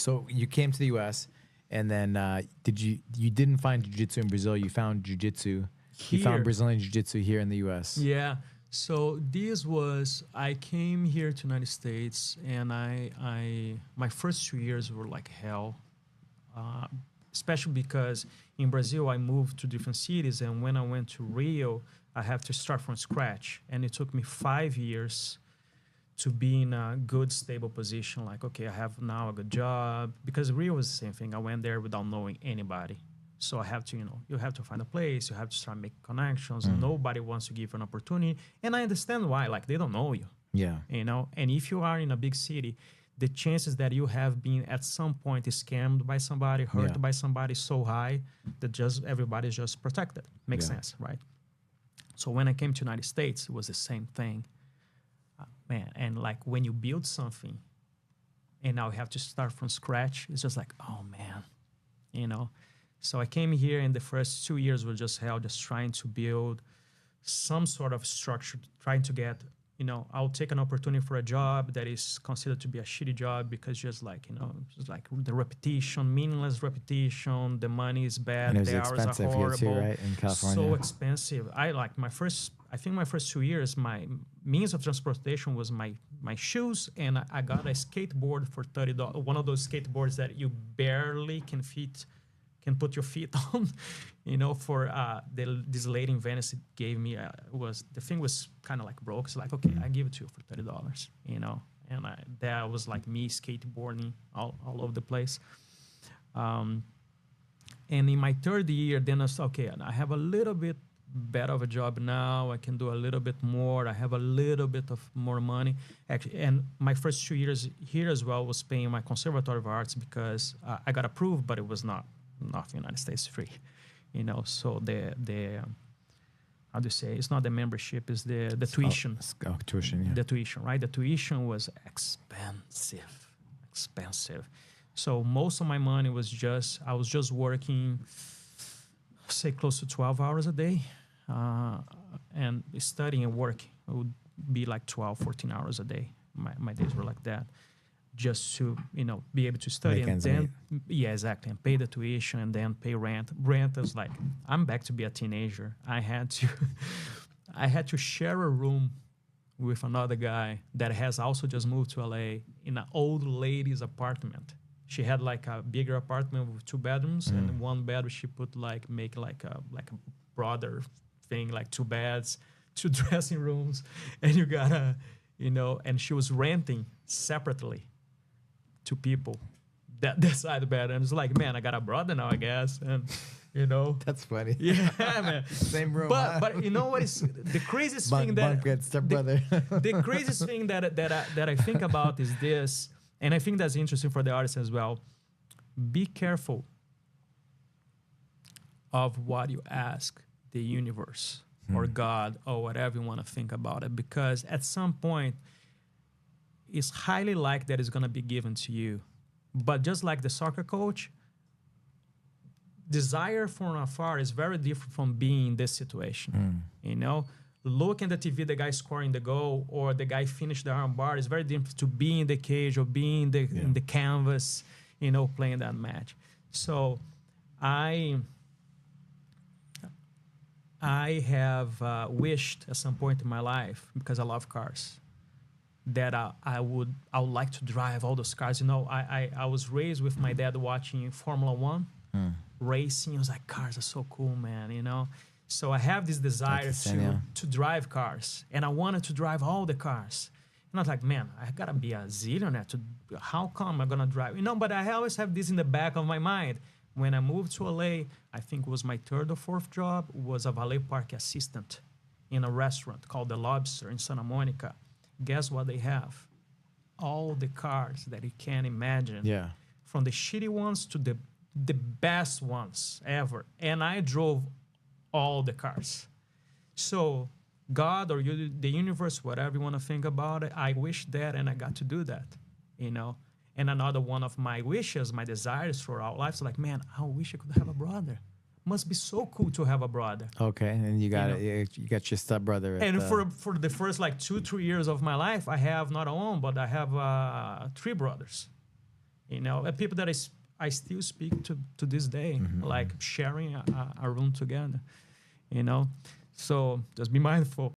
So you came to the U.S. and then you didn't find jiu-jitsu in Brazil. You found jiu-jitsu. You found Brazilian jiu-jitsu here in the U.S. Yeah. So this was, I came here to United States, and my first 2 years were like hell, especially because in Brazil I moved to different cities, and when I went to Rio, I have to start from scratch, and it took me 5 years to be in a good, stable position. Like, okay, I have now a good job, because Rio was the same thing. I went there without knowing anybody. So I have to, you have to find a place, you have to start making connections. Nobody wants to give you an opportunity. And I understand why, like they don't know you. Yeah. And if you are in a big city, the chances that you have been at some point scammed by somebody, hurt by somebody is so high that just everybody's just protected. Makes sense, right? So when I came to United States, it was the same thing. Man, and like when you build something and now you have to start from scratch, it's just like, oh man, So I came here, and the first 2 years were just hell, just trying to build some sort of structure, trying to get, I'll take an opportunity for a job that is considered to be a shitty job because just like, just like the repetition, meaningless repetition, the money is bad, and it was the hours are expensive horrible. here too, right? In California. So expensive. I think my first 2 years, my means of transportation was my shoes, and I got a skateboard for $30. One of those skateboards that you barely can put your feet on, for this lady in Venice gave me, the thing was kind of like broke. It's like, okay, I give it to you for $30, and that was like me skateboarding all over the place. And in my third year, then I said, okay, I have a little bit better of a job now. I can do a little bit more. I have a little bit of more money. Actually, and my first 2 years here as well was paying my Conservatory of Arts because I got approved, but it was not the United States free, So the how do you say? It's not the membership, it's the tuition. Tuition, yeah. The tuition, right? The tuition was expensive. So most of my money was I was just working, say close to 12 hours a day, and studying and working. It would be like 12, 14 hours a day. My days were like that. Just to be able to study and then exactly, and pay the tuition and then pay rent. Rent is like, I'm back to be a teenager. I had to share a room with another guy that has also just moved to LA in an old lady's apartment. She had like a bigger apartment with 2 bedrooms, and in one bedroom she put make a brother thing, like 2 beds, 2 dressing rooms, and you gotta and she was renting separately to people that side of the bed, and it's like, man, I got a brother now, I guess, and That's funny. Yeah, man. Same room. But you know what is the craziest thing the craziest thing that I think about is this, and I think that's interesting for the artists as well. Be careful of what you ask the universe or God or whatever you want to think about it, because at some point it's highly likely that it's going to be given to you. But just like the soccer coach, desire from afar is very different from being in this situation. Look at the TV, the guy scoring the goal, or the guy finished the arm bar, is very different to be in the cage or being in the canvas, playing that match. So I have wished at some point in my life, because I love cars, that I would like to drive all those cars. I was raised with my dad watching Formula One racing. I was like, cars are so cool, man. So I have this desire to drive cars, and I wanted to drive all the cars. And I was like, man, I gotta be a zillionaire. How come I'm gonna drive? But I always have this in the back of my mind. When I moved to LA, I think it was my 3rd or 4th job, was a valet park assistant in a restaurant called The Lobster in Santa Monica. Guess what they have? All the cars that you can imagine. Yeah. From the shitty ones to the best ones ever. And I drove all the cars. So God or the universe, whatever you want to think about it, I wish that, and I got to do that, And another one of my wishes, my desires for our lives, like, man, I wish I could have a brother. Must be so cool to have a brother. Okay, and you got your step brother. And for the first 2-3 years of my life, I have not one, but I have 3 brothers. You know, and people that I still speak to this day, like sharing a room together, you know. So just be mindful